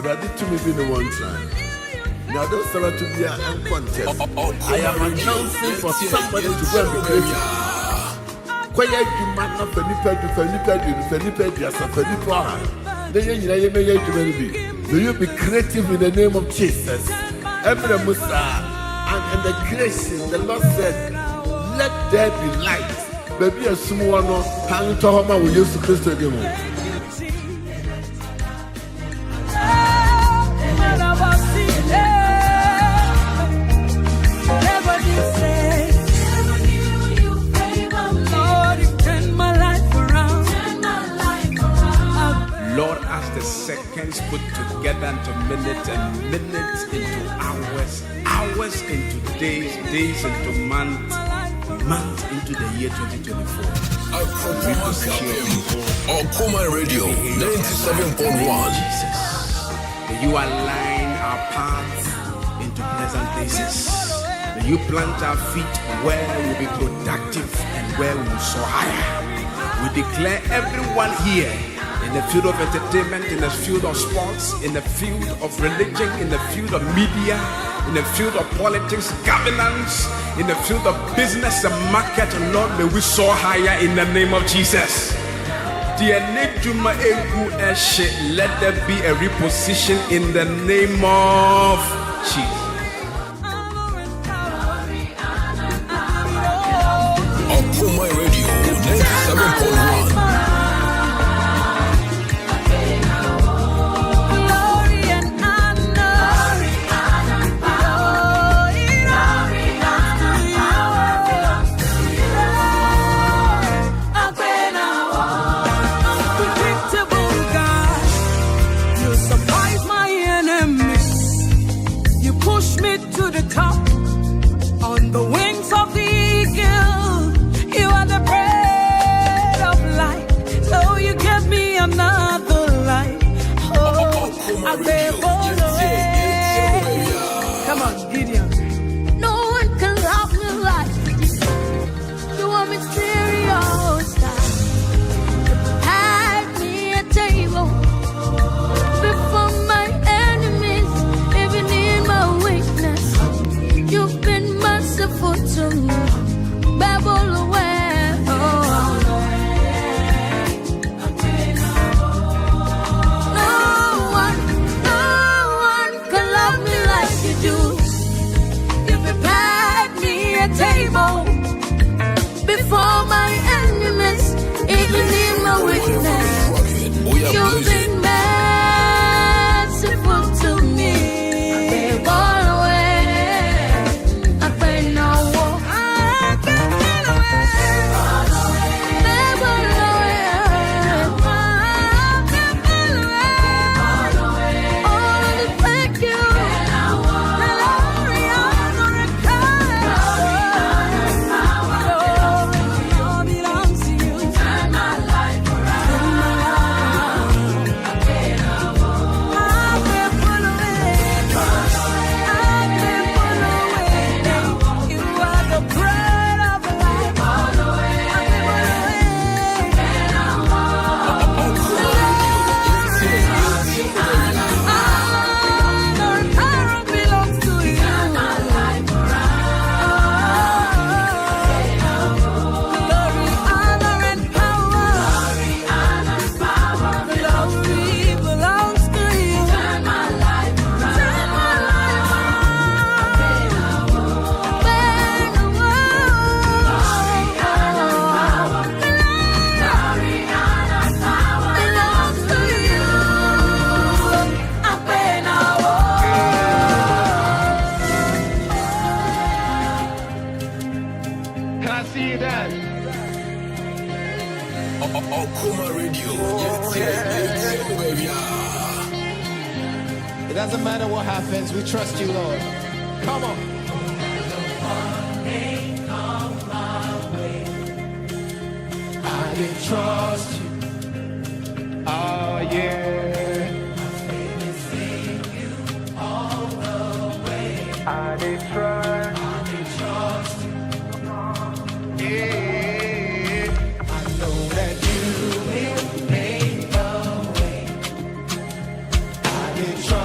Ready to me in one time. Now don't start to be a contest. I am announcing for somebody to go and be grateful. Quiet you man not for Nipa May you be creative in the name of Jesus. Every Musa and the creation, the Lord said, let there be light. Baby, a small one, hang to home with Jesus Christ again. Lord, as the seconds put together into minutes and minutes into hours, hours into days, days into months, months into the year 2024. Akropong-Akuapem Radio 97.1. Jesus, may you align our paths into pleasant places. May you plant our feet where we'll be productive and where we will soar higher. We declare everyone here in the field of entertainment, in the field of sports, in the field of religion, in the field of media, in the field of politics, governance, in the field of business and market, Lord, may we soar higher in the name of Jesus. Let there be a reposition in the name of Jesus. Akropong Radio 97.1. Come on, Gideon. No one can love me like you. You are mysterious. Had me a table before my enemies, even in my weakness. You've been merciful to me. Babble away. Table before my enemies, even in my weakness. You've been merciful to me. All away, I pray no war. I can't get away. Never away. I can't get away. Oh, thank you. It doesn't matter what happens, we trust you, Lord. Come on. I didn't trust you. Oh, yeah. I didn't trust you. Yeah. I know that you will make a way. I didn't trust you.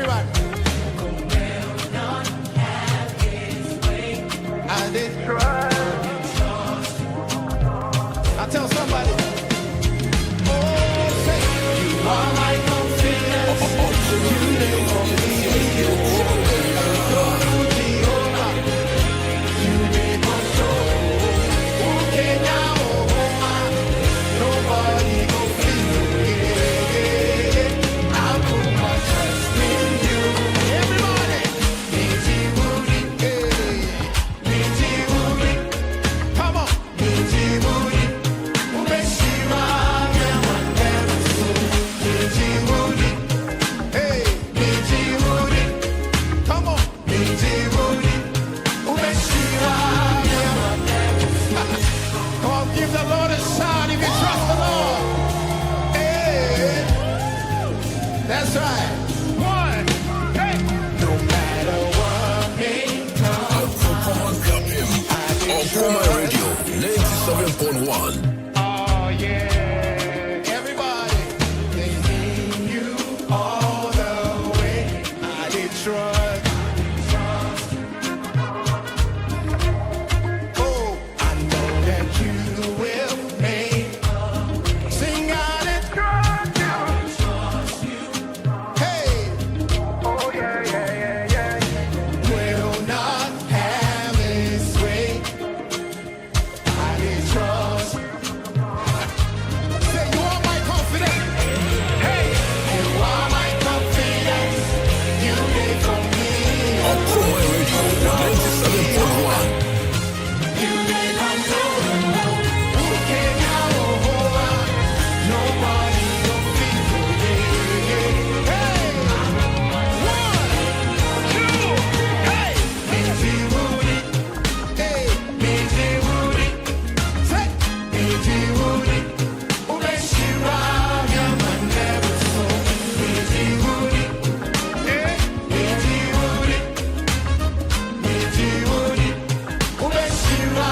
Everybody. I did try. I tell somebody. Oh, say you are my confidence. You live for me. You make my soul. Okay, now, nobody go feel it. I put my trust in you. Everybody. Come on. Hey, come on. Come on, give the Lord a shout if you trust the Lord. Hey, that's right. One, hey. No matter what may come, Akropong-Akuapem Radio 97.1. oh yeah, everybody, they need you all the way. I did trust. Oh, I know that you will make. Sing out and trust you. Hey, oh yeah. Will not have its way. I did trust. Say you are my confidence. Hey, you are my confidence. You live for me. Akropong Radio 97.1. You live on Who can now nobody will feel for you. Hey, 1, 2, hey, Minty Woody. Hey, Minty Woody. Say, Minty Woody. Umeshira yama never so. Minty Woody. Hey, Minty Woody. Minty Woody. Umeshira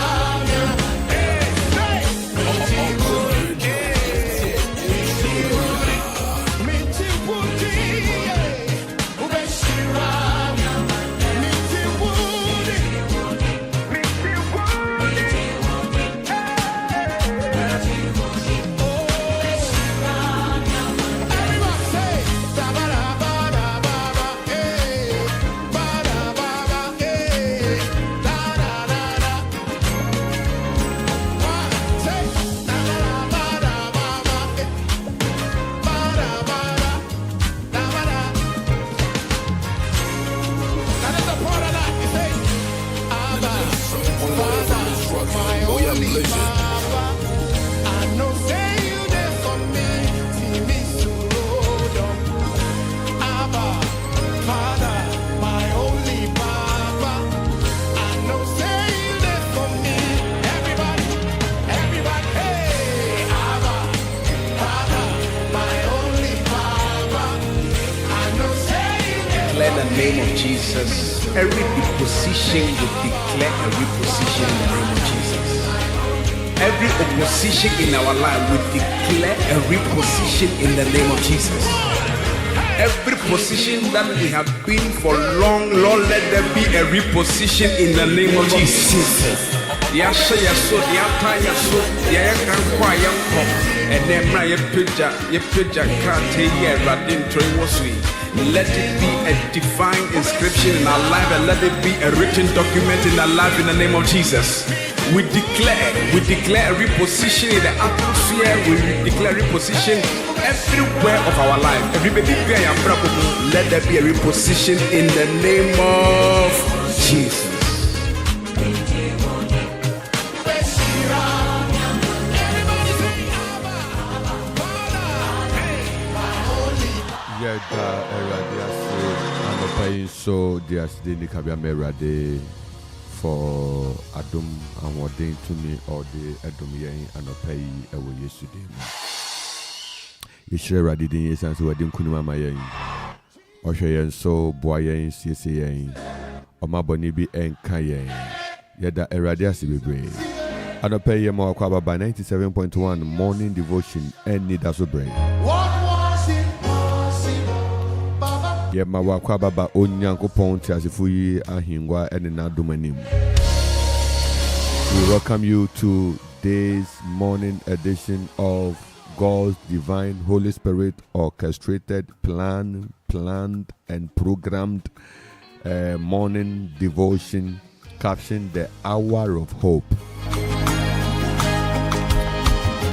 yama. Hey, say, Minty Woody. Hey, Minty Woody. Minty Woody. Yeah. Umeshira yama. Minty Woody. Minty Woody. Everybody say, da-ba-da-ba-da-ba-ba, eh, ba-da-ba-ba, eh, da-da-da-da. Say, da-ba-da-ba-da-ba-ba, eh, ba-da-ba-da, da-ba-da. That is the part of that. You say, Abba, Father, my only Papa. I know say you there for me, see me slow down. Abba, Father, my only Papa. I know say you there for me. Everybody, hey, Abba, Father, my only Papa. I know say you there. Declare the name of Jesus. Every opposition will declare a reposition in the name of Jesus. Every opposition in our life will declare a reposition in the name of Jesus. Every position that we have been for long, Lord, let there be a reposition in the name of Jesus. Yasha yaso, yata yaso, yaya kwa yanko, and then my pija kate ye radin trewosui. Let it be a divine inscription in our life, and let it be a written document in our life in the name of Jesus. We declare a reposition in the atmosphere. We declare reposition everywhere of our life. Everybody, let there be a reposition in the name of Jesus. Yada eradiase anopai so diasde ni kabia merade for adom amodin to me all the adom yen anopai ewo Yesu dem. Yeshire radi din yesan so wadin kunuma mayen. Ohwe yen so boa yen siese yen. Omaboni bi enka yen. Yada eradiase bebre. Anopai ye mo akwa baba 97.1 morning devotion Anidaso Bere. What was impossible, Baba? Ye ma wakwa baba onyankopon ti asifo yi ahingwa ene na domanim. We welcome you to this morning edition of God's Divine Holy Spirit orchestrated, planned and programmed morning devotion captioned The Hour of Hope.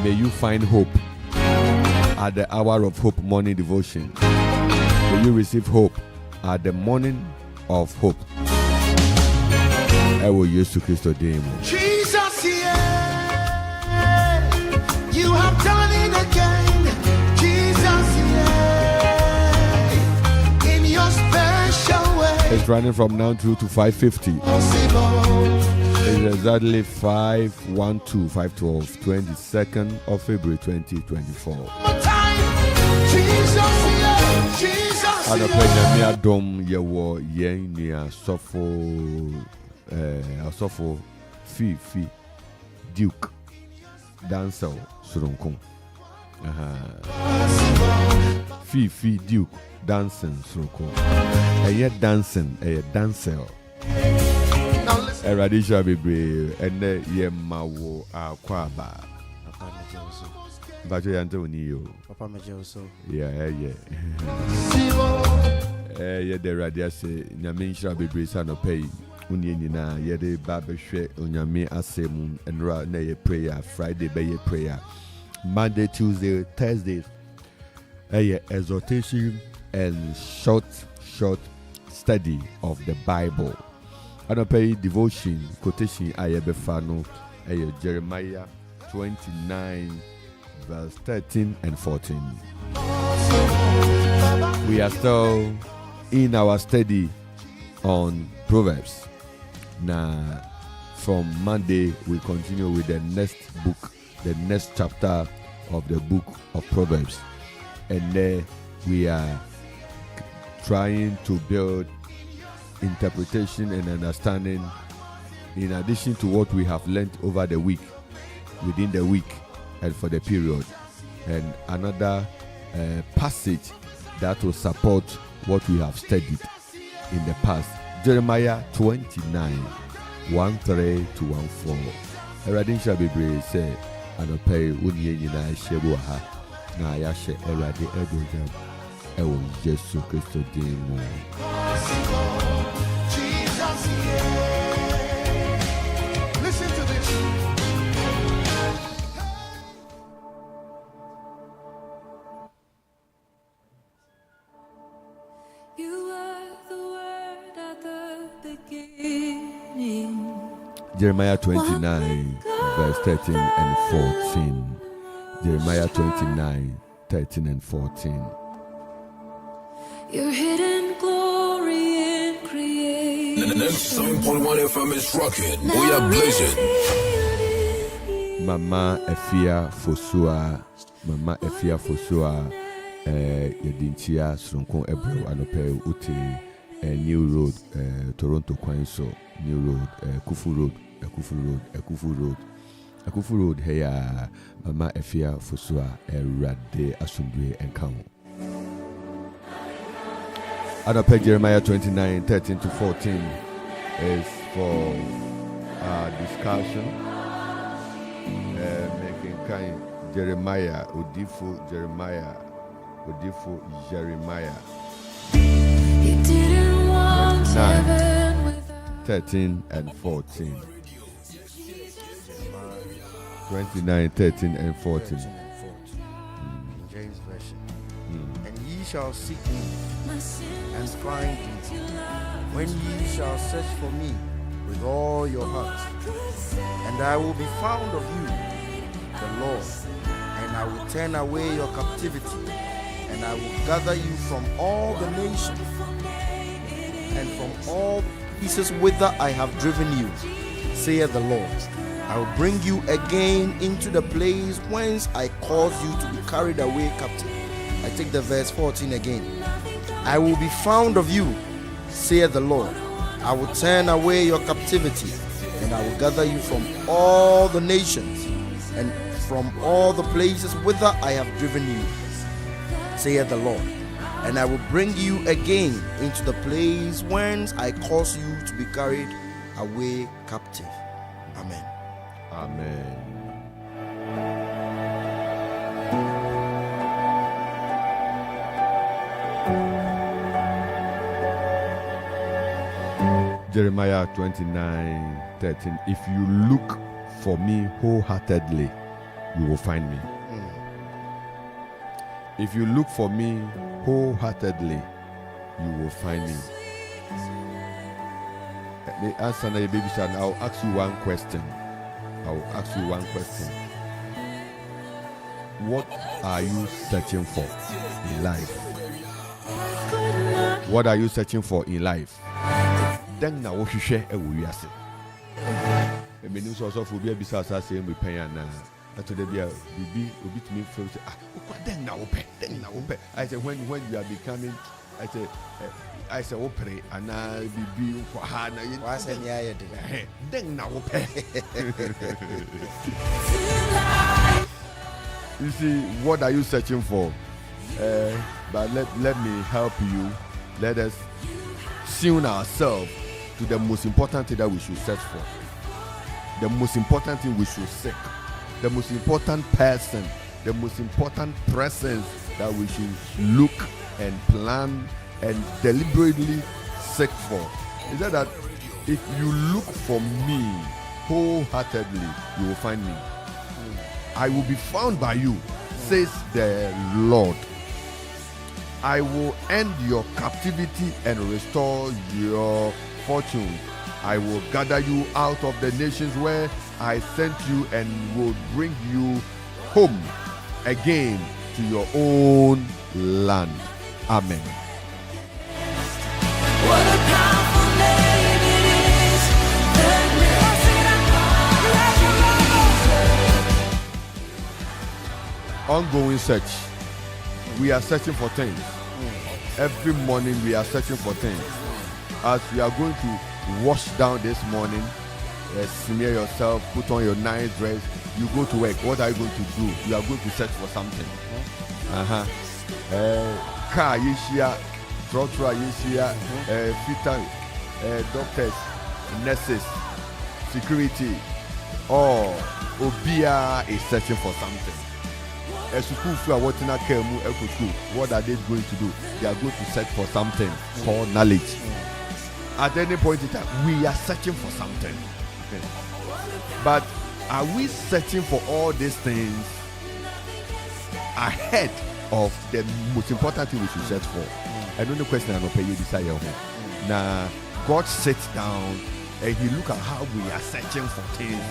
May you find hope at the Hour of Hope morning devotion. May you receive hope at the morning of hope. I will use to Christ today. Jesus, yeah, you have done it again. Jesus, yeah, in your special way. It's running from now through to 5:50. It's exactly 5/12, 22nd of February 2024. Jesus, yeah, Jesus, And yeah. me adom yewo yen ni asofo Fifi Duke dancer surunkun. Fifi Duke dancing surunkun. Eye dancing, dancer. Eradisha Bere ene ye mawo akwaba. Bajo yante oni yo. Papa Majoso. Yeah. Yeah, the radia say nyame nshira bebre sa no pay. Unye nyina ye de ba behwe onyame asem enra na ye prayer, Friday be ye prayer. Monday, Tuesday, Thursday. Exhortation and short study of the Bible. Pay devotion quotation ayebefano Jeremiah 29 verse 13 and 14. We are still in our study on Proverbs. Now from Monday we continue with the next book, the next chapter of the book of Proverbs, and there we are trying to build interpretation and understanding in addition to what we have learned over the week, within the week and for the period, and another passage that will support what we have studied in the past. Jeremiah 29 1:3 to 1:4. Eradin Shabibri say anope unye nyina hyebu ha na ya hye erade edogam ewo Yesu Kristo din mu. Listen to this. You were the word at the beginning. Jeremiah 29 verse 13 and 14. Jeremiah 29 13 and 14. Your hidden glory in creation. 97.1 FM is rocking. We are blazing. Mama Efia Fosua Yedintia Srunkon Ebro Anope Uti New Road Toronto Kwanso New Road Akuffo Road Heya Mama Efia Fosua Erade Asundwe Enkawo. Anope Jeremiah 29 13 to 14 is for discussion. Making kind Jeremiah Odifu Jeremiah. You didn't want 9, heaven without 13 and 14. 29, 13 and 14. James Version. And ye shall seek me my sin and find me when ye shall search for me with all your heart. And I will be found of you, the Lord, and I will turn away your captivity, and I will gather you from all the nations and from all pieces whither I have driven you, saith the Lord. I will bring you again into the place whence I caused you to be carried away captive. I take the verse 14 again. I will be found of you, saith the Lord. I will turn away your captivity, and I will gather you from all the nations and from all the places whither I have driven you, saith the Lord. and I will bring you again into the place whence I caused you to be carried away captive. Amen. Amen. Jeremiah 29:13. If you look for me wholeheartedly, you will find me. If you look for me wholeheartedly, you will find me. The answer now, baby son, I'll ask you one question. What are you searching for in life? What are you searching for in life? Then now what you share we are saying. The meaning also for be besides us saying we pay and to the be obi to me feel say then now open. I say when you are becoming I say open and be for her now. Why say yeah then now open. You see, what are you searching for? But let me help you. Let us tune ourselves to the most important thing that we should search for. The most important thing we should seek. The most important person. The most important presence that we should look and plan and deliberately seek for. Is that if you look for me wholeheartedly, you will find me. I will be found by you, says the Lord. I will end your captivity and restore your fortune. I will gather you out of the nations where I sent you and will bring you home again to your own land. Amen. What a powerful name it is. Ongoing search. We are searching for things. Every morning we are searching for things. As we are going to wash down this morning, smear yourself, put on your nice dress, you go to work. What are you going to do? You are going to search for something. Car yeshia, trotro yeshia, fitter, doctors, nurses, security, or Obia is searching for something. A school for what in a school, what are they going to do? They are going to search for something called knowledge. At any point in time, we are searching for something. But are we searching for all these things ahead of the most important thing we should search for? And the only question I'm going to pay you desire. Now, God sits down and He look at how we are searching for things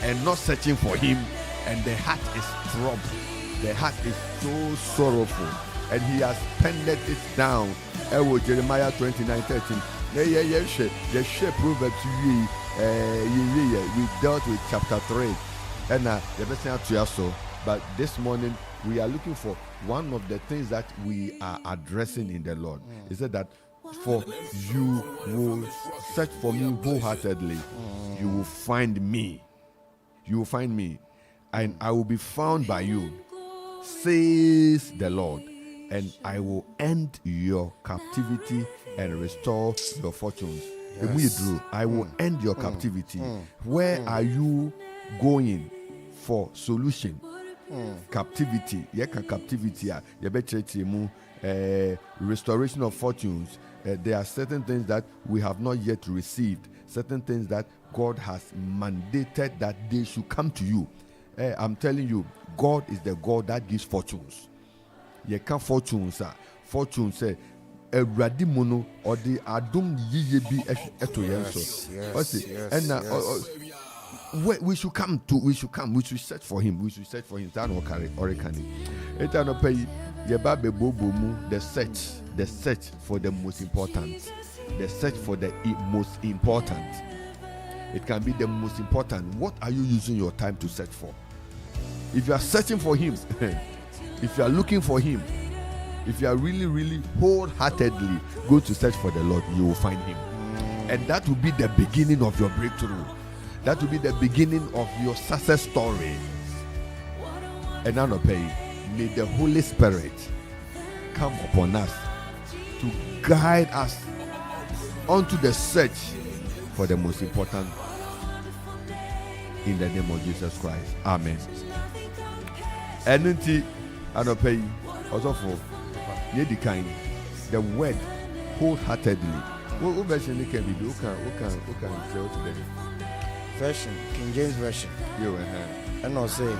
and not searching for Him. And the heart is troubled. The heart is so sorrowful. And He has penned it down. Jeremiah 29:13. Proverbs we dealt with chapter 3. And but this morning we are looking for one of the things that we are addressing in the Lord. He said that for you will search for me wholeheartedly. You will find me. You will find me. And I will be found by you, says the Lord, and I will end your captivity and restore your fortunes. Yes. I will end your captivity. Where are you going for solution? Captivity. Captivity. Restoration of fortunes. There are certain things that we have not yet received. Certain things that God has mandated that they should come to you. I'm telling you, God is the God that gives fortunes. You can't fortunes. Fortunes say, "Eradimuno or the adum yiyebi eto yenso." And we should come. We should search for Him. We should search for Him. That no carry or can it no pay. Yebabe bobomu the search for the most important. The search for the most important. It can be the most important. What are you using your time to search for? If you are searching for Him, if you are looking for Him, if you are really, really wholeheartedly going to search for the Lord, you will find Him. And that will be the beginning of your breakthrough. That will be the beginning of your success story. And now, may the Holy Spirit come upon us to guide us onto the search for the most important, in the name of Jesus Christ. Amen. And I pay also for kind the word wholeheartedly. What version can be? Who can tell today? Version, King James Version. You And I'll say,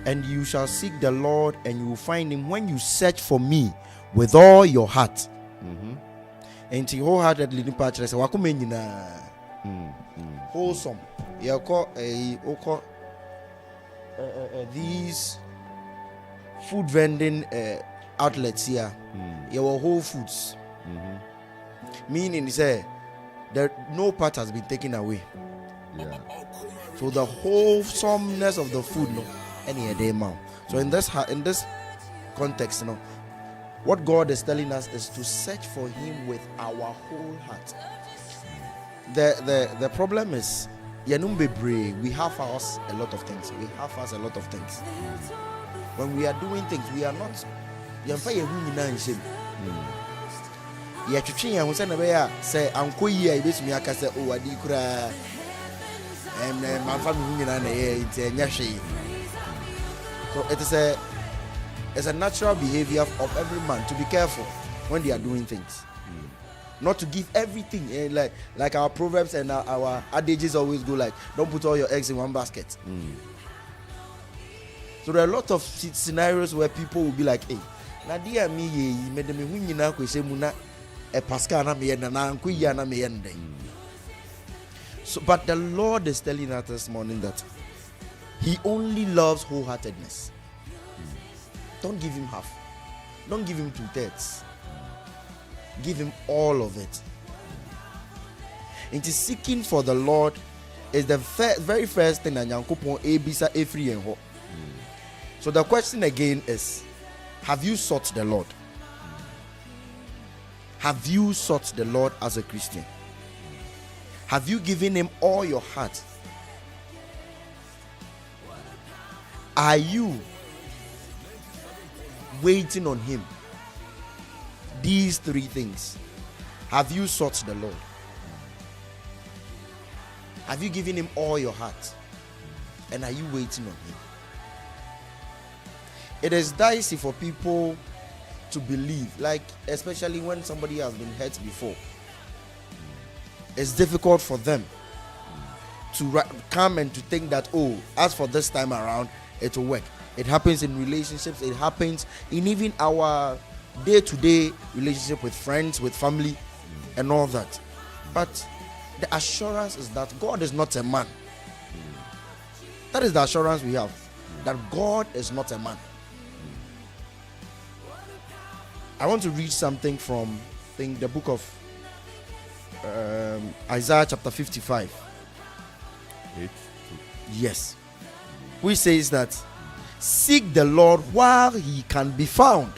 and you shall seek the Lord, and you will find him when you search for me with all your heart. And to wholeheartedly, wholesome. These food vending outlets here, your Whole Foods. Meaning, say that no part has been taken away. Yeah. So the wholesomeness of the food, no, any day now. So in this context, no, what God is telling us is to search for Him with our whole heart. The problem is, we have us a lot of things. When we are doing things, we are not. Say uncle here, I wish me I can say, oh, I did cry. And my family, so it's a natural behavior of every man to be careful when they are doing things. Not to give everything, like our proverbs and our adages always go like, don't put all your eggs in one basket. So there are a lot of scenarios where people will be like, hey, Nadia me ye made me win na kwese muna e pascal na me na nkuya na me yende. So but the Lord is telling us this morning that He only loves wholeheartedness. Don't give Him half. Don't give Him 2/3. Give Him all of it. Into seeking for the Lord is the very first thing that Yankopon ebisa efri en ho. So the question again is, have you sought the Lord? Have you sought the Lord as a Christian? Have you given Him all your heart? Are you waiting on Him? These three things. Have you sought the Lord? Have you given Him all your heart? And are you waiting on Him? It is dicey for people to believe, like especially when somebody has been hurt before. It's difficult for them to come and to think that, oh, as for this time around, it will work. It happens in relationships. It happens in even our day-to-day relationship with friends, with family, and all that. But the assurance is that God is not a man. That is the assurance we have, that God is not a man. I want to read something from, I think, the book of Isaiah chapter 55. Yes. Which says that, seek the Lord while He can be found.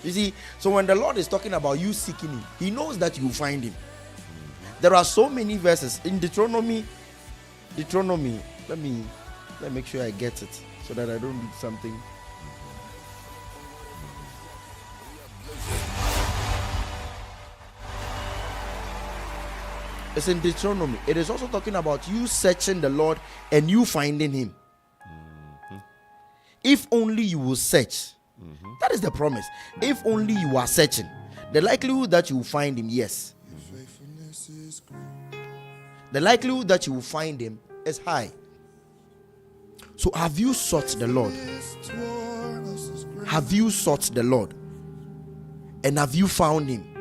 You see, so when the Lord is talking about you seeking Him, He knows that you will find Him. There are so many verses in Deuteronomy. Let me make sure I get it so that I don't read something. It's in Deuteronomy. It is also talking about you searching the Lord and you finding Him. If only you will search. That is the promise. If only you are searching, the likelihood that you will find Him, yes. The likelihood that you will find Him is high. So have you sought the Lord? Have you sought the Lord? And have you found Him?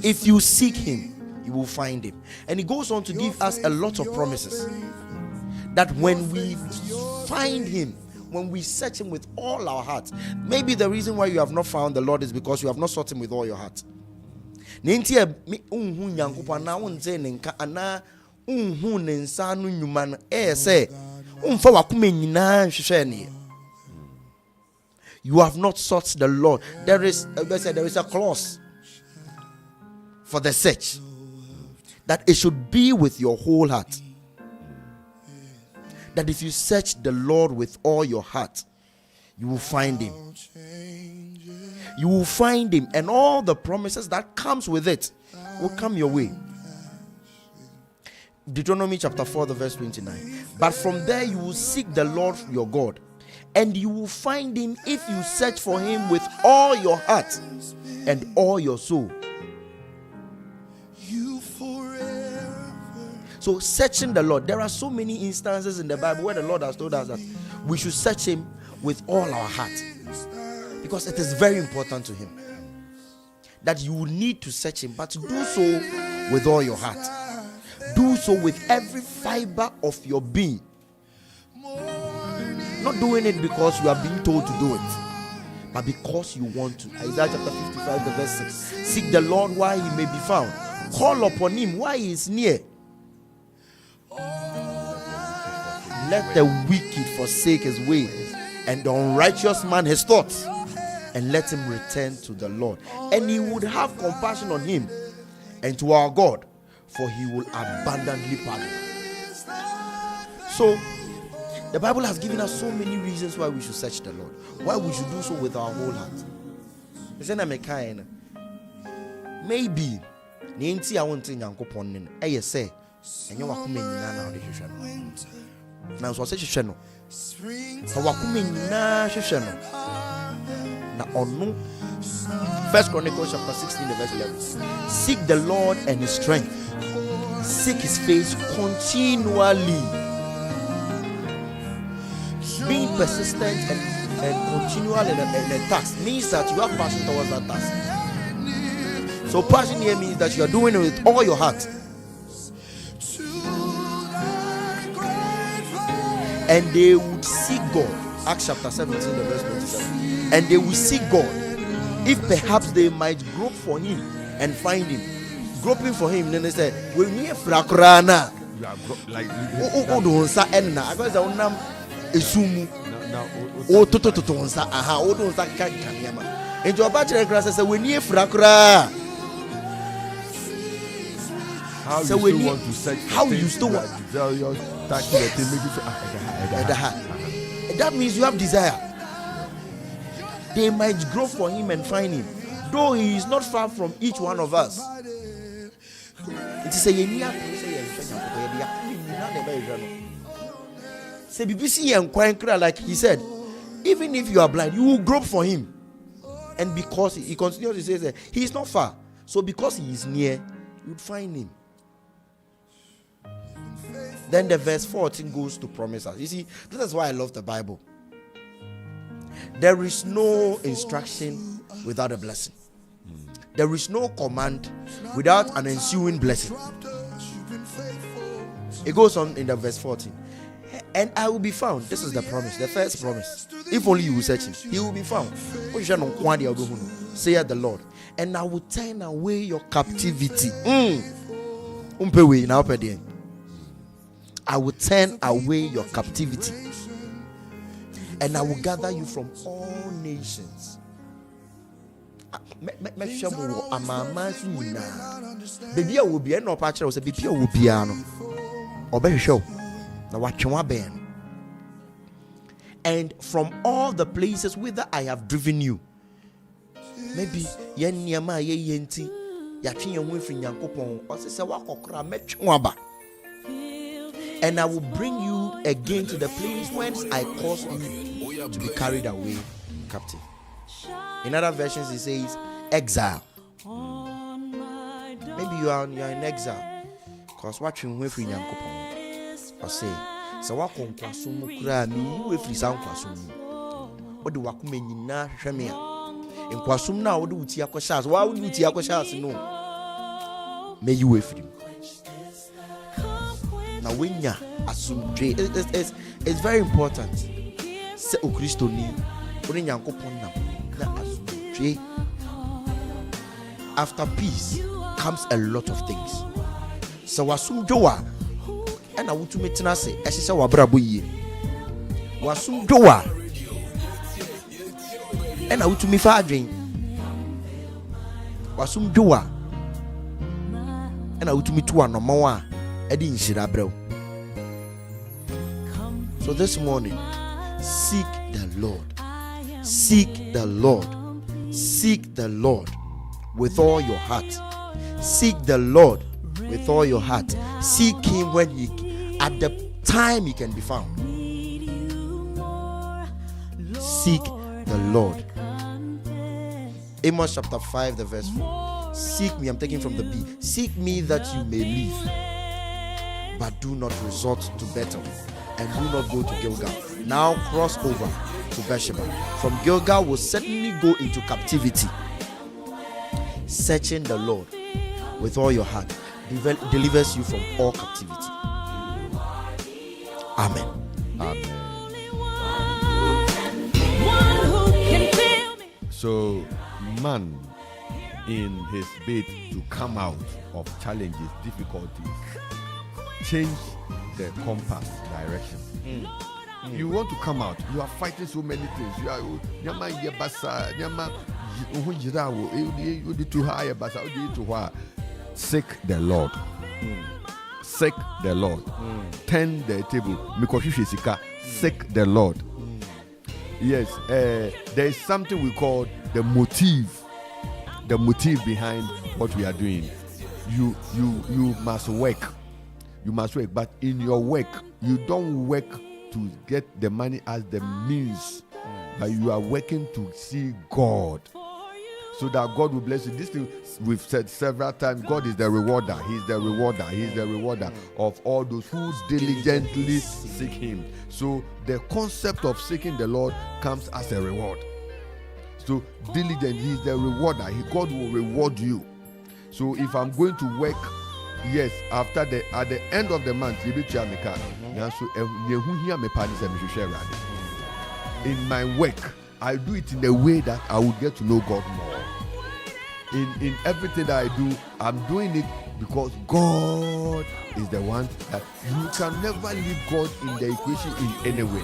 If you seek Him, you will find Him. And He goes on to give us a lot of promises. That when we find Him, when we search Him with all our heart, maybe the reason why you have not found the Lord is because you have not sought Him with all your heart. You have not sought the Lord. There is a clause for the search, that it should be with your whole heart. that if you search the Lord with all your heart, you will find him. You will find him, and all the promises that comes with it will come your way. Deuteronomy chapter 4, the verse 29. But from there you will seek the Lord your God, and you will find him if you search for him with all your heart and all your soul. So searching the Lord, there are so many instances in the Bible where the Lord has told us that we should search him with all our heart, because it is very important to him that you will need to search him, but to do so with all your heart. Do so with every fiber of your being. Not doing it because you are being told to do it, but because you want to. Isaiah chapter 55, the verse 6. Seek the Lord while he may be found. Call upon him while he is near. Let the wicked forsake his ways, and the unrighteous man his thoughts, and let him return to the Lord, and he would have compassion on him, and to our God, for he will abundantly pardon. So the Bible has given us so many reasons why we should search the Lord, why we should do so with our whole heart. Maybe I want to say, and you are now so say channel. So wakumina channel. Na onu. First Chronicles chapter 16 verse 11. Seek the Lord and his strength. Seek his face continually. Being persistent and continual in a task means that you have passion towards that task. So passion here means that you are doing it with all your heart. And they would seek God. Acts chapter 17, the verse 27. And they will seek God, if perhaps they might grope for him and find him. Groping for him, then they said, "We need frakrana." You are like don't say enna. I got the name esumu. Oh, to say aha. Oh, don't say kanyama. And your bachelor class said, "We need frakra." How so you still want to search? How you still want? That means you have desire. They might grow for him and find him, though he is not far from each one of us. It is a like he said, even if you are blind, you will grope for him. And because he continues to say that he is not far, so because he is near, you would find him. Then the verse 14 goes to promises. You see, this is why I love the Bible. There is no instruction without a blessing. There is no command without an ensuing blessing. It goes on in the verse 14. And I will be found. This is the promise, the first promise. If only you will search him, he will be found. Saith the Lord. And I will turn away your captivity. I will turn away your captivity, and I will gather you from all nations. Baby, I will be no patch. I said, "Baby, I will be ano." Obey show. Now watch one band. And from all the places whither I have driven you, maybe yen niama ye yenti yatwi yen wo firi Nyankopɔn ɔse sɛ wakɔkora mɛtwe aba. And I will bring you again to the place whence I caused you to be carried away captive. In other versions, it says exile. Maybe you are in exile. Because watching way free Nyankopɔn. Or say, so what conquasum cry me with free sound quasum. What do wakume nina shamia? In quasum now, do tiakoshas. Why would you tiakoshas? No. May you with him. It's very important. After peace comes a lot of things. So wasum joa and I want to meet Nase. I say wabrabuye. Wasum joa and I want to me fadring. Wasum joa and I want to meet one no more. Edi nshira brew. So this morning, seek the Lord. Seek the Lord. Seek the Lord with all your heart. Seek the Lord with all your heart. Seek him when he, at the time he can be found. Seek the Lord. Amos chapter 5, the verse 4. Seek me, I'm taking from the B. Seek me that you may live, but do not resort to Bethel, and do not go to Gilgal. Now cross over to Beersheba. From Gilgal will certainly go into captivity. Searching the Lord with all your heart delivers you from all captivity. Amen. Amen. So, man, in his bid to come out of challenges, difficulties, change the compass direction. You want to come out. You are fighting so many things. You are seek the Lord. Seek the Lord. Turn the table. Seek the Lord. Yes, there is something we call the motive. The motive behind what we are doing. You must work. You must work, but in your work, you don't work to get the money as the means, but you are working to see God, so that God will bless you. This thing we've said several times: God is the rewarder. He's the rewarder. He's the rewarder of all those who diligently seek Him. So the concept of seeking the Lord comes as a reward. So diligent, He's the rewarder. God will reward you. So if I'm going to work, yes, at the end of the month, in my work, I do it in a way that I will get to know God more. In everything that I do, I'm doing it because God is the one that you can never leave God in the equation in any way.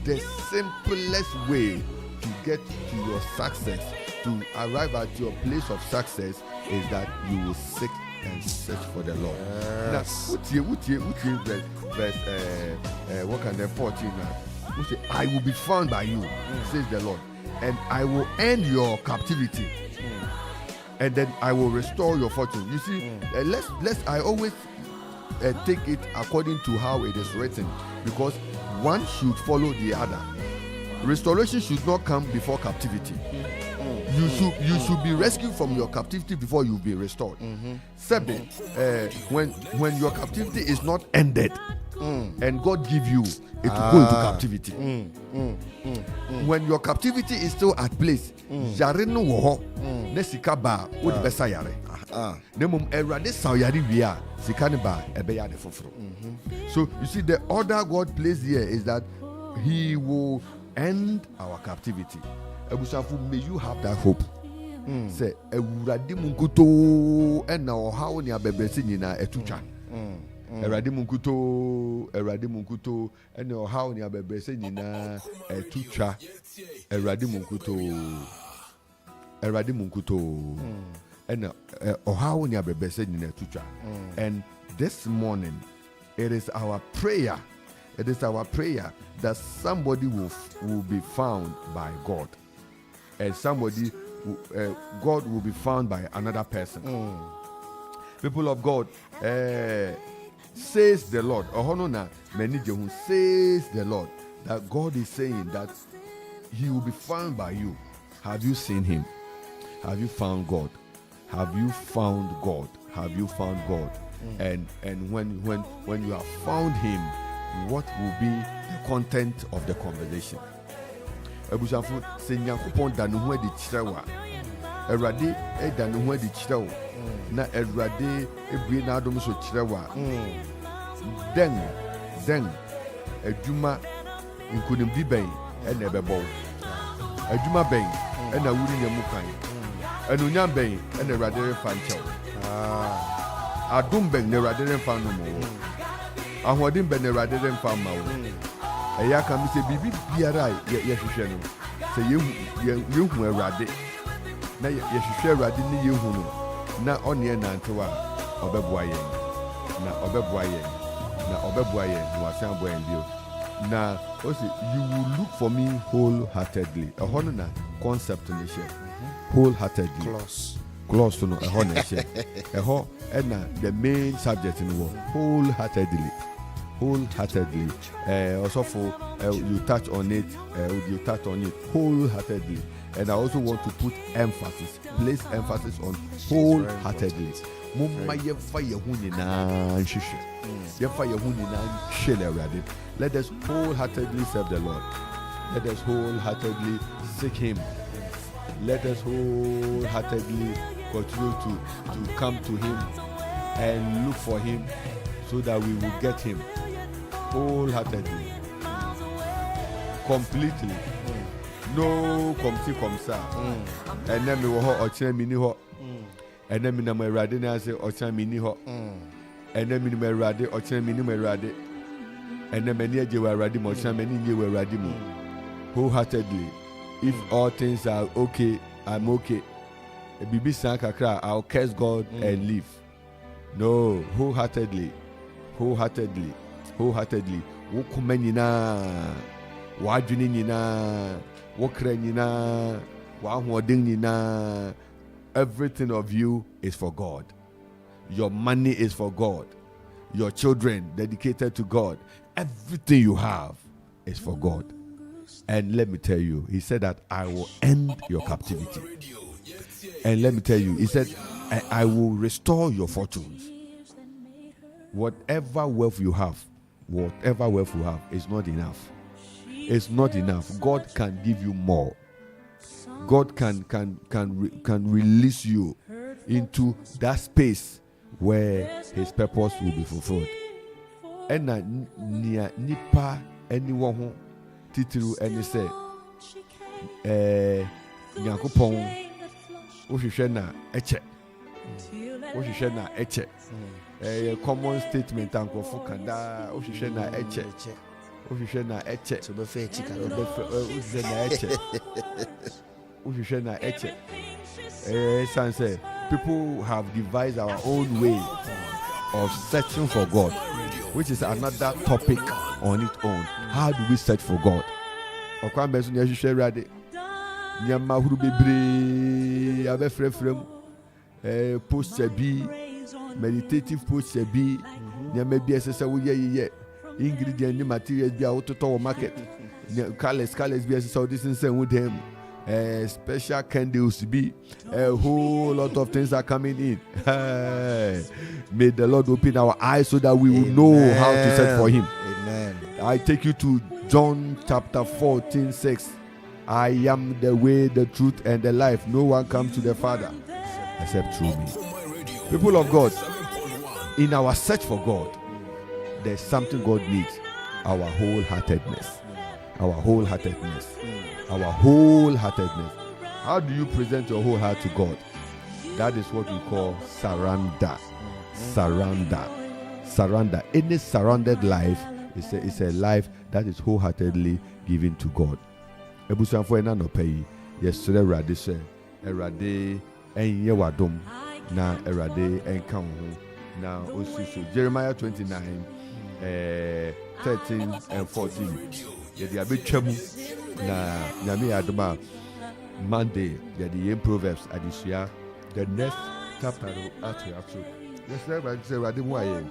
The simplest way to get to your success, to arrive at your place of success, is that you will seek and search for the Lord. Yes. Now, verse what can the 14 now? Say, I will be found by you, says the Lord, and I will end your captivity, and then I will restore your fortune. You see, I always take it according to how it is written, because one should follow the other. Restoration should not come before captivity. You should be rescued from your captivity before you be restored. Seven, when your captivity is not ended, and God give you, it will go into captivity. When your captivity is still at place, yare no wo nesika ba wo de besa yare. Nemum erade sawyare wi a sika ne ba ebe ya de foforo. So you see, the order God placed here is that He will end our captivity. May you have that hope. Say, Ewurade munkuto ena ohawo ni abebrese nyina etucha. Ewurade munkuto ena ohawo ni abebrese nyina etucha. Ewurade munkuto ena ohawo ni abebrese nyina etucha. And this morning, it is our prayer. It is our prayer that somebody will be found by God, and God will be found by another person. People of God, says the Lord. Says the Lord that God is saying that He will be found by you. Have you seen Him? Have you found God? Have you found God? Have you found God? And when you have found Him, what will be the content of the conversation? Ebushafo senyankopon da no ho adi kirewa. Erade da no ho adi kirewo. Na erade ebue na adom so kirewa. Then adwuma nkonimdi ben na ebebo. Adwuma ben na wuri nyamu kan. Anunyam ben na erade refa nchew. Adom ben na erade refa no mo. Ahodim ben erade refa ma wo. Eya ka mi se bibi biara ye hwehwe no. Se yehu erade. Na ye hwehwe erade ni yehu no. Na one nante wa obeboa yen. Na obeboa yen. na obeboa ye na wasan boy ndio na o say you will look for me wholeheartedly a hono na concept ni share wholeheartedly close no a hono share a ho na the main subject in the world wholeheartedly also for you touch on it wholeheartedly. And I also want to put place emphasis on wholeheartedly. Let us wholeheartedly serve the Lord. Let us wholeheartedly seek Him. Let us wholeheartedly continue to come to Him and look for Him so that we will get Him wholeheartedly, completely. No come ça. And then we will ho ochen mini ho. And then we na merade na say ochen mini ho. And then we merade ochen mini merade. And then many je merade mo ochen many je merade mo. Wholeheartedly. If all things are okay, I'm okay. A bibi san kakra, I'll curse God and leave. No, wholeheartedly. Wo kuma nyina, wa adwene nyina, wo kra nyina, wa ahoden nyina. Everything of you is for God. Your money is for God. Your children dedicated to God. Everything you have is for God. And let me tell you, He said that I will end your captivity. And let me tell you, He said, I will restore your fortunes. Whatever wealth you have is not enough. It's not enough. God can give you more. God can release you into that space where His purpose will be fulfilled. And nipa anyone who titiru any say Yakupon Oshishena Eche. Oshishena Eche. A common statement Akropong Kanda Oshishena Eche. Oshishena Eche. So buffet chicken. Oshishena Eche. Sanse. People have devised our own way of searching for God, which is another topic on its own. How do we search for God? Okwan beso nya hwehwe rade. Nya mahuru bebre abefrefrem poster bi meditative poster bi nya mebi esese wo ye ingredient ni materials bi a wototo wo market. Colors bi esese wo this thing with them. Special candles be a whole lot of things are coming in. May the Lord open our eyes so that we will know how to search for Him. Amen. I take you to John chapter 14:6. I am the way, the truth, and the life. No one comes to the Father except through me. People of God, in our search for God, there's something God needs: our wholeheartedness. Our wholeheartedness. Our wholeheartedness. How do you present your whole heart to God? That is what we call surrender. Surrender. Any surrendered life is a life that is wholeheartedly given to God. Ebusanfo ena no pay. Yesere Erade se Erade enye wadom na Erade enka ho na osusu. Jeremiah 29 13 and 14. Yedi abetwamu na nyame adoma Monday yedi Proverbs adisia the next chapter after yes Erade mu aye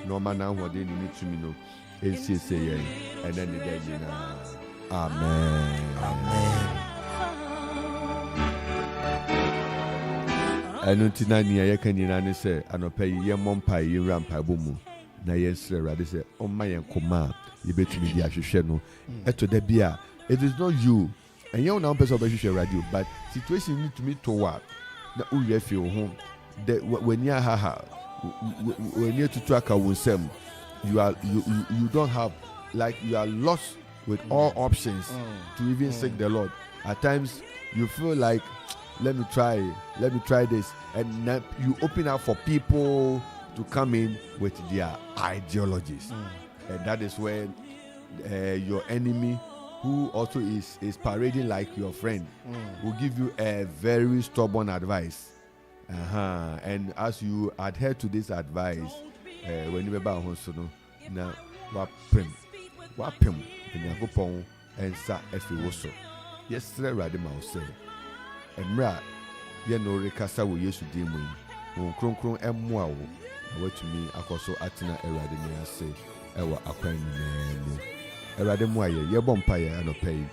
no man na ho de ni tumi no ensese ye and then the day na amen. Anu tina ni ye kan nyina ne se anopa ye mompa ye rampa bomu na ye sre Erade se o ma ye nkoma ye betumi di ahwehwe no eto da bia it is not you and you now person obehwehwe radio but situation need to me to work na o ye feel ho the when you when you to aka wonsem you don't have, like, you are lost with all options to even seek the Lord. At times you feel like let me try this, and you open up for people to come in with their ideologies, and that is when your enemy, who also is parading like your friend, will give you a very stubborn advice, and as you adhere to this advice, when you na wapem Akropong ensa efi woso yesre Awurade ma wo se emra ye no rekasa wo Yesu din mu wo kronkron emmoa wo watumi akoso atena Awurade ne ase ewa akwan mu Awurade mu aye ye bompa ye anopai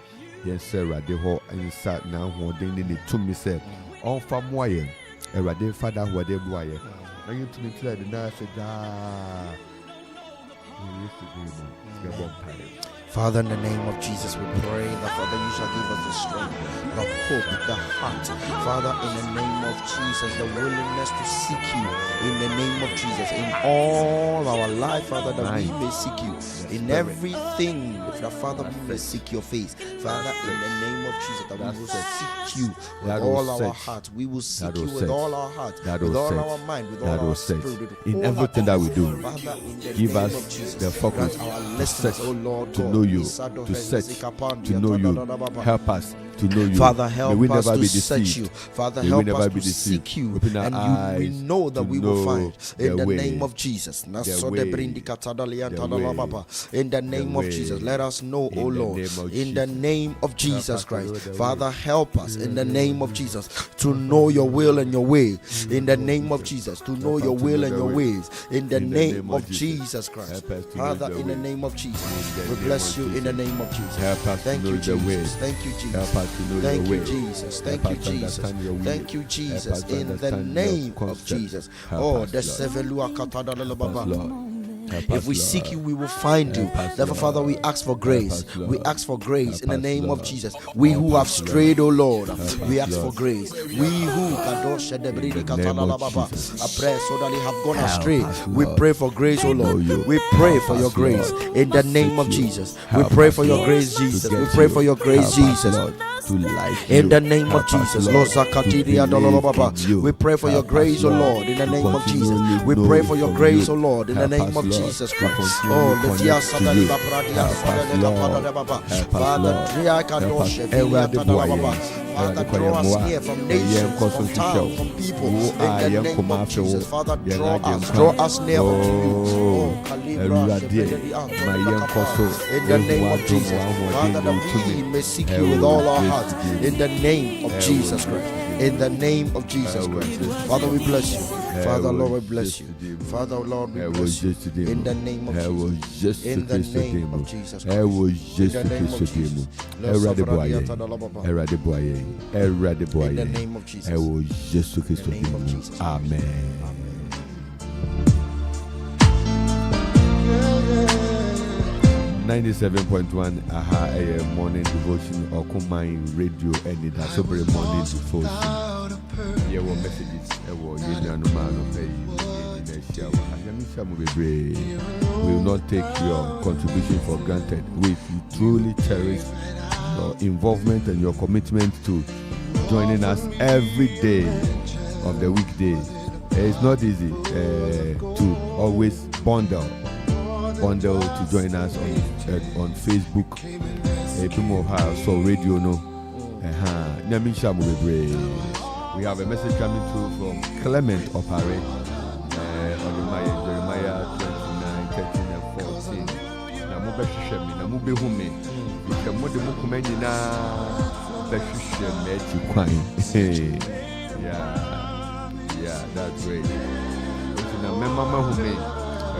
yesre Awurade ho ensa na ho den ne tumi se onfa mu aye Awurade fada ho de bu aye na yutumi tira de na se da Father, in the name of Jesus, we pray that, Father, you shall give us the strength, the hope, the heart. Father, in the name of Jesus, the willingness to seek you. In the name of Jesus, in all our life, Father, that we may seek you. In everything, that, Father, we may seek your face. Father, in the name of Jesus, that we will seek you with all our heart. We will seek you with all our heart, with all our mind, with all our spirit. In everything that we do, Father, give us the focus to search, oh Lord, to know you, to search, to know you. Help us to know you. Father, help May we us never to be search deceived. you. Father, May help we never us be to deceived. seek you. Open our And eyes we know that to we will find. In the way. name of Jesus. In way. the name of Jesus. Let us know, In oh the Lord. name of In the Jesus. name of Jesus us to know Christ. the Father, way. help us in the name of Jesus to know your will and your way. In the name of Jesus. To know Help your us to will know and the your way. ways. In the In the name of Jesus Christ. Help us to know Father, the in the way. name of Jesus. In the We name bless of you in Jesus. the name of Jesus. Help us to Thank know you, the way. Jesus. Thank you, Jesus. Help us to know Thank your you, way. Jesus. Thank Help you, us to Jesus. understand your will. Thank you, Help Jesus. us to In the understand your name of concept. Jesus. Help Oh, us, the Lord. Sevelua Help us, Katadalababa. Lord. Help If us, we Lord. seek you, we will find you. Help us, Therefore, Lord. Father, we ask for grace. Help us, Lord. We ask for grace in the Help us, name of Lord. Jesus. We Help who have us, strayed, O Lord, Help we us, ask for Lord. grace. We who In the name of Jesus. have gone Help astray, us, we Lord. pray for grace, O To know Lord. you. We pray Help for your us, grace Lord. in the To name of seek you. Jesus. We Help pray us, for your Lord, grace, to Jesus. get We pray you. for your grace, Help us, Jesus. Lord, to like In you. the name Help of us, Jesus, Lord, Lord to Zakatiri believe Adolobaba. in you. We pray for your Help us, grace, O Lord, in the to name of Jesus. continually We know pray for your from grace, you. O Lord, in the Help name us, of Lord, Jesus to Christ. continually Oh, Letia connect to you. Sadaliba Pradia Help us, Sadaleka Lord. Padadababa. Help us, Father, Lord. Dria Help us. Kadoshe Erade Tadalababa. boye. Father, Erade draw us koye near moa. from Yen nations, koso from fisho. towns, from people. Wo In the yen name koma of fe Jesus, wo. Father, Yen draw agye us nkwa. near unto you. Oh, Oh, Kalibra Erade. Shebedeli Ma Antolibakapa. yen koso. In the name Ehu of adom Jesus, wa ho Father, den that to we me. may seek you with all our heart. Jesu. In the name of Jesus Christ. In the name of Jesus Christ. Father, we bless you. Father, Lord, we bless you. Father, Lord, we bless you. In the name of Jesus. In the name of Jesus Christ. In the name of Jesus. Erade boye. In Erade boye. Erade boye. the name of Jesus. Ewo Jesu Kristo In the name of dimu. Jesus. Amen. Amen. 97.1 aha morning devotion Okumai radio Anidaso Bere morning devotion. Here were messages. We will not take your contribution for granted. We truly cherish your involvement and your commitment to joining us every day of the weekday. It's not easy to always bundle to join us on Facebook. So radio no. We have a message coming through from Clement Opare on Jeremiah 29:13 and 14. Namuba shishemi, namube hume. Bikamude mukumeni na beshishemi kwai. Yeah, that's great. Na mema hume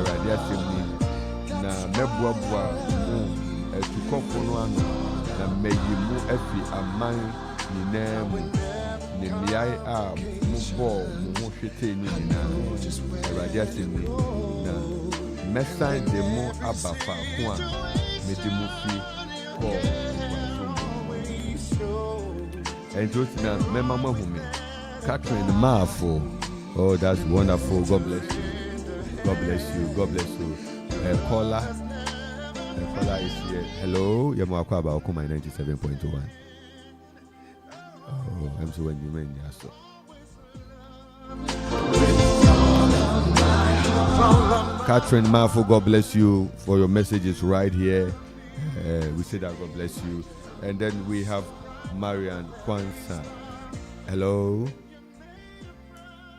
eradia semni na mebuabua etukofo no ano na meyimu afi aman nyinamu ne miai a mubo mu hwete ni nyina eradia semni na mesan de mu abafa ho a medimu fi ko na mema mahume Catherine Mafo. Oh, that's wonderful. God bless you. God bless you. God bless you. Caller is here. Hello, Yamuakwaba Okuma 97.1. Oh, I'm so when you mean so. Catherine Mafo, God bless you for your messages right here. We say that God bless you. And then we have Marian Kwanzaa. Hello.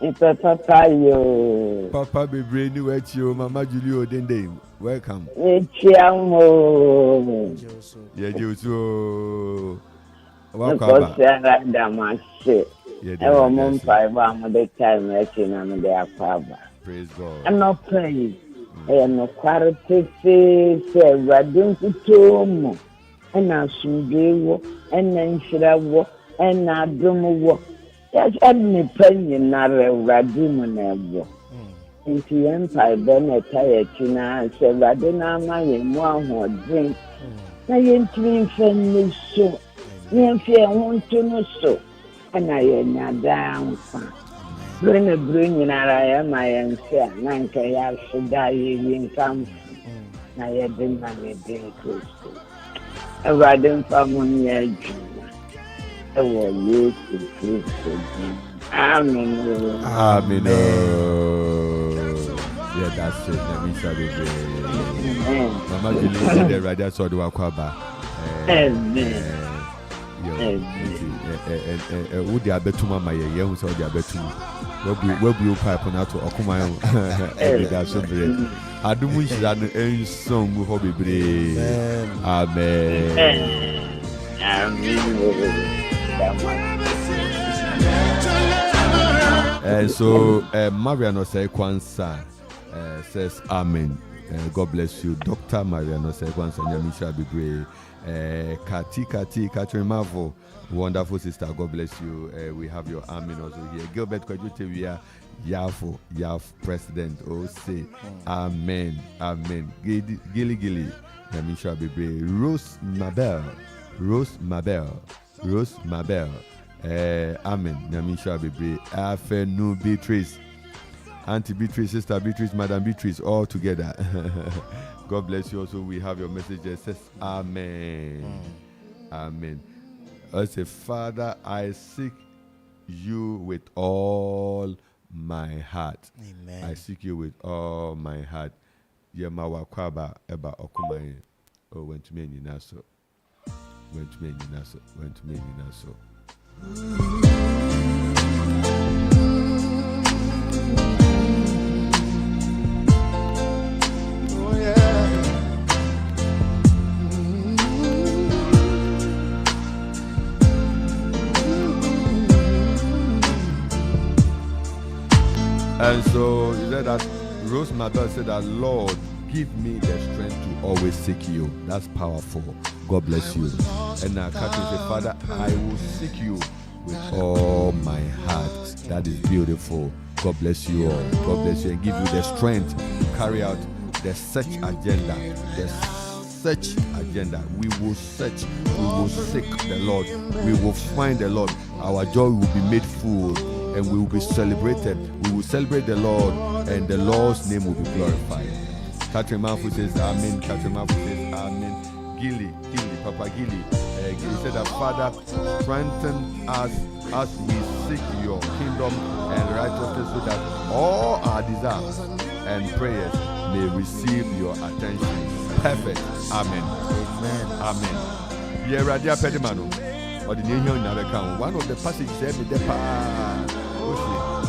Papa yo. Papa be brain you at you, Mama Julio Dende. Welcome. Echiamo. Yeah, you so. Welcome. I want mum five on the time I can am there. Praise God. I'm not praying. I am not quality. Say, I don't do and I soon do, and then should I walk, and I don't walk. Yes, I'm not praying, not a radimon ever. If you empire, then I tire China, say, Radina, my one who drink. I ain't me friendly so. Me fear want to know so. And I am down. Bring a bring in our my fear, Nanka, I should die in come. I had been my day close. A riding from 1 year. I was used to sleep. Amen. Amen. Yeah, that's it. Let me show you. Mama, you need the radio so do Aquaba. Amen. Would the abetuma my young so the abetum? Will be pipe on out to Okumayo? Anidaso Bere. I do wish that any song will be brave. Amen. And so, Mariano Sekwansa says, Amen. God bless you. Dr. Mariano Sekwansa, Nyamisha Bibre. Catherine Mavo, wonderful sister. God bless you. We have your Amen also here. Gilbert Kwajutewia, Yaf President. Oh, say Amen. Amen. Gilly, Nyamisha Bibre. Rose Mabel. Amen. Nyamisha Bibre. Afenu Beatrice. Auntie Beatrice, Sister Beatrice, Madam Beatrice, all together. God bless you. Also, we have your message that says, Amen. Amen. I say, Father, I seek you with all my heart. Amen. I seek you with all my heart. Yemawa kwaba eba okumaye. Oh, went to me in Naso. And so he said that Rose Mabel said that, Lord, give me the strength to always seek you. That's powerful. God bless you. And now Catherine said, Father, I will seek you with all my heart. That is beautiful. God bless you all. God bless you and give you the strength to carry out the search agenda. We will search. We will seek the Lord. We will find the Lord. Our joy will be made full. And we will be celebrated. We will celebrate the Lord, and the Lord's name will be glorified. Catherine Amanfo says Amen. Catherine Amanfo says Amen. Gilly, Papa Gilly. He said that, Father, strengthen us as we seek your kingdom and righteousness, so that all our desires and prayers may receive your attention. Perfect. Amen. Amen. Yeah, Radia Pedimano. One of the passages said,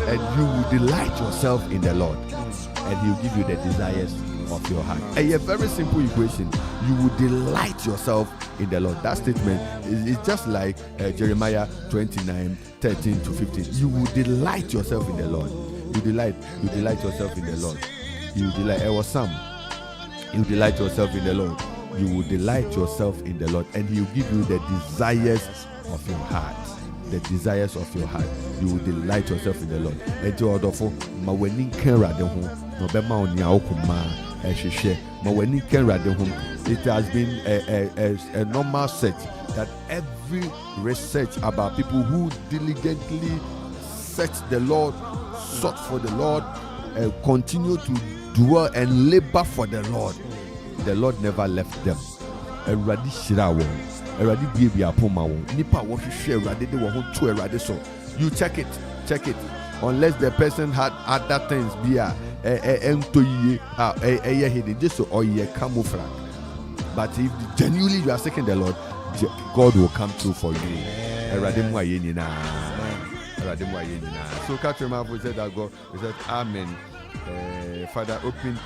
and you will delight yourself in the Lord, and He will give you the desires of your heart. A very simple equation. You will delight yourself in the Lord. That statement is just like Jeremiah 29:13-15. You will delight yourself in the Lord. You delight yourself in the Lord. You delight. It was some. You delight yourself in the Lord. You will delight yourself in the Lord, and He will give you the desires of your heart. The desires of your heart. You will delight yourself in the Lord. And to order for Maweni Kenra de home, Nobema on Yaokuma, Maweni Kenra de home. It has been a normal search that every research about people who diligently search the Lord, sought for the Lord, continue to dwell and labor for the Lord never left them. Eradi Shirawo. Eradi Bibi Apoma. Nipa what you share Eradi de won to Eradi so. You check it. Unless the person had other things be hidden just so or camouflage. But if genuinely you are seeking the Lord, God will come through for you. Eradi mu aye nyina. So Katrina said that God, we said, Amen. Father,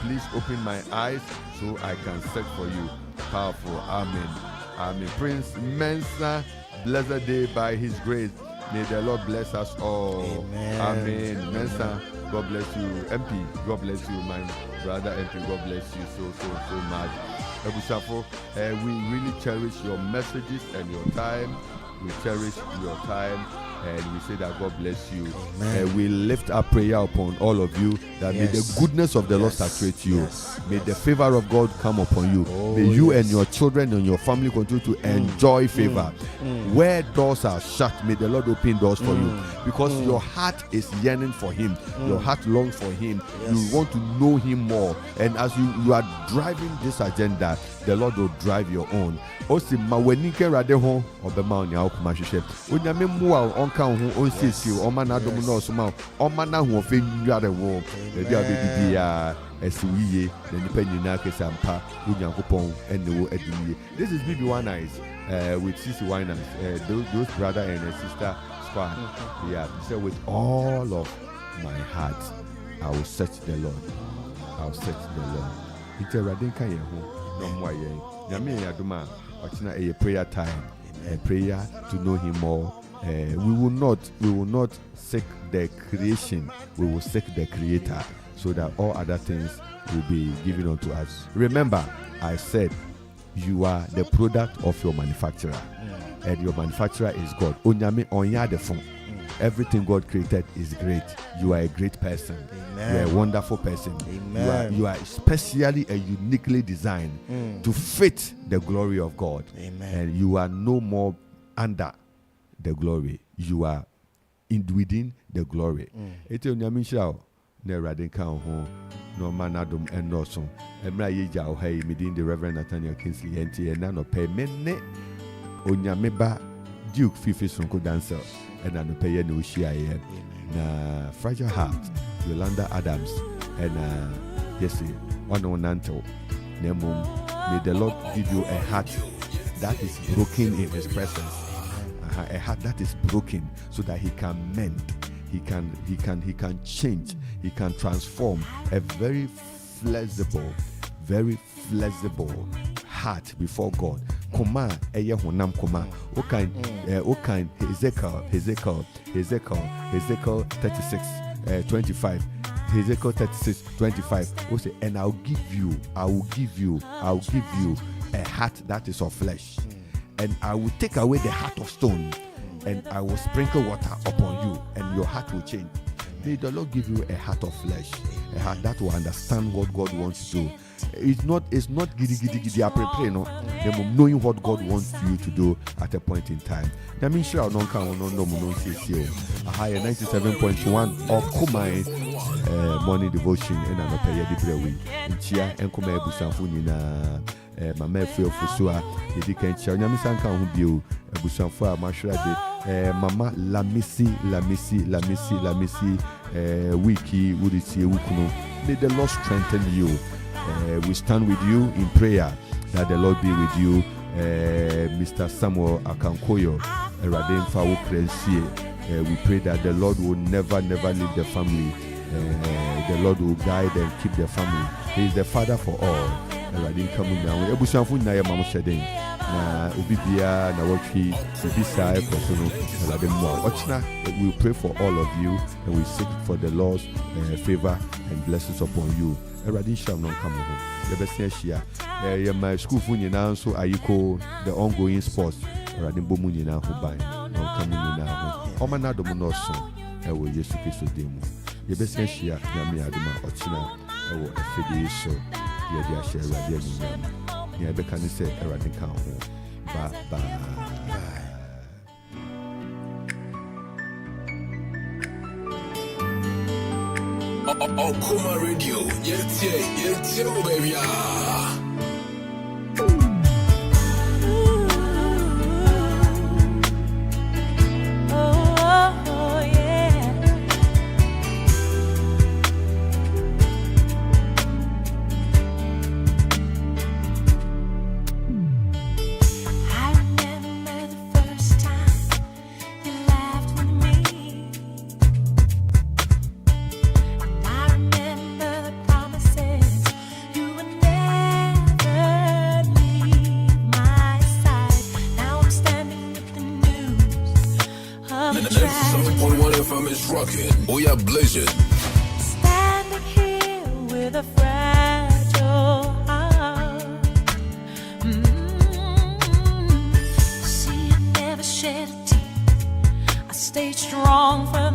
please open my eyes so I can search for you. Powerful. Amen. Amen. Prince Mensa, blessed day by his grace. May the Lord bless us all. Amen. Amen. Mensa, God bless you. MP, God bless you. My brother MP, God bless you so much. Ebusafo, we really cherish your messages and your time. We cherish your time. And we say that God bless you. We lift our prayer upon all of you that may the goodness of the Lord saturate you. May the favor of God come upon you. May you and your children and your family continue to enjoy favor. Where doors are shut, may the Lord open doors for you. Because your heart is yearning for Him. Your heart longs for Him. You want to know Him more. And as you are driving this agenda, the Lord will drive your own. Osi mawenike rade ho obema onya okuma hwehwe onyame mu a onka ho onsisi oma na dom no so ma oma na ho fe nware wo ebi a bebidi ya esiwiye na nipa nyina kesampa onyankopon ene wo adiniye. This is BB1 Eyes with CC Winers, those brother and sister squad. Yeah, so with all of my heart I will search the Lord. I will search the Lord. Ite rade kan ye ho no mo aye nyame yadoma a prayer time, a prayer to know Him more. We will not seek the creation, we will seek the Creator, so that all other things will be given unto us. Remember, I said you are the product of your manufacturer, and your manufacturer is God. Onyame onya de fun. Everything God created is great. You are a great person. Amen. You are a wonderful person. Amen. You are specially and uniquely designed to fit the glory of God. Amen. And you are no more under the glory. You are within the glory. Ete onyame shao na erade kan ho no manadom enoso. Emra yeja o hay medin the Reverend Nathaniel Kingsley Entsie na no pe menne onyame ba Duke Fifi Sonko dancer. And I pay no share na Fragile Heart, Yolanda Adams, and yes, one on Nanto. May the Lord give you a heart that is broken in His presence, a heart that is broken, so that He can mend, He can change, He can transform a very flexible heart before God. Koma eye honam koma okan Ezekiel 36:25 Ezekiel 36:25 o say, and I will give you a heart that is of flesh, and I will take away the heart of stone, and I will sprinkle water upon you, and your heart will change. May the Lord give you a heart of flesh, a heart that will understand what God wants to do. It's not giddy appropriate, no. Knowing what God wants you to do at a point in time. I mean, sure, no 97.1 of Kumai morning devotion and an opera de brewe. In Chia and Kuma Busanfunina, Mama Fio Fusua, the Dick and Chanyami Sanka Hubio, Busanfa, Mashra, Mama La Missy, Wiki, would it see Wukuno? May the Lord strengthen you. We stand with you in prayer that the Lord be with you. Mr. Samuel Akankoyo, Radin Fawo Krensie. We pray that the Lord will never leave the family. The Lord will guide and keep the family. He is the Father for all. Radin coming now. Ebusanfu na ya mamu shedin. Na ubibia na wakhi ubisa ekosono Radin mo. Ochna, we pray for all of you and we seek for the Lord's favor and blessings upon you. Radin shall not come home. The best year, my school funyina so ayiko the ongoing sports. Radin bomunina who buy. Non coming now. Omana domunoso. Ewo Yesu Kristo demu. The best year, Yami Aduma Ochina. Ewo Efedi so. Dia share Radin Yam. Nia Bekani say Radin come home. Bye. Kuma Radio, yeah, baby. I remember the first time you laughed with me. rocking. We are blazing. Standing here with a fragile heart. See, I never shed a tear. I stayed strong for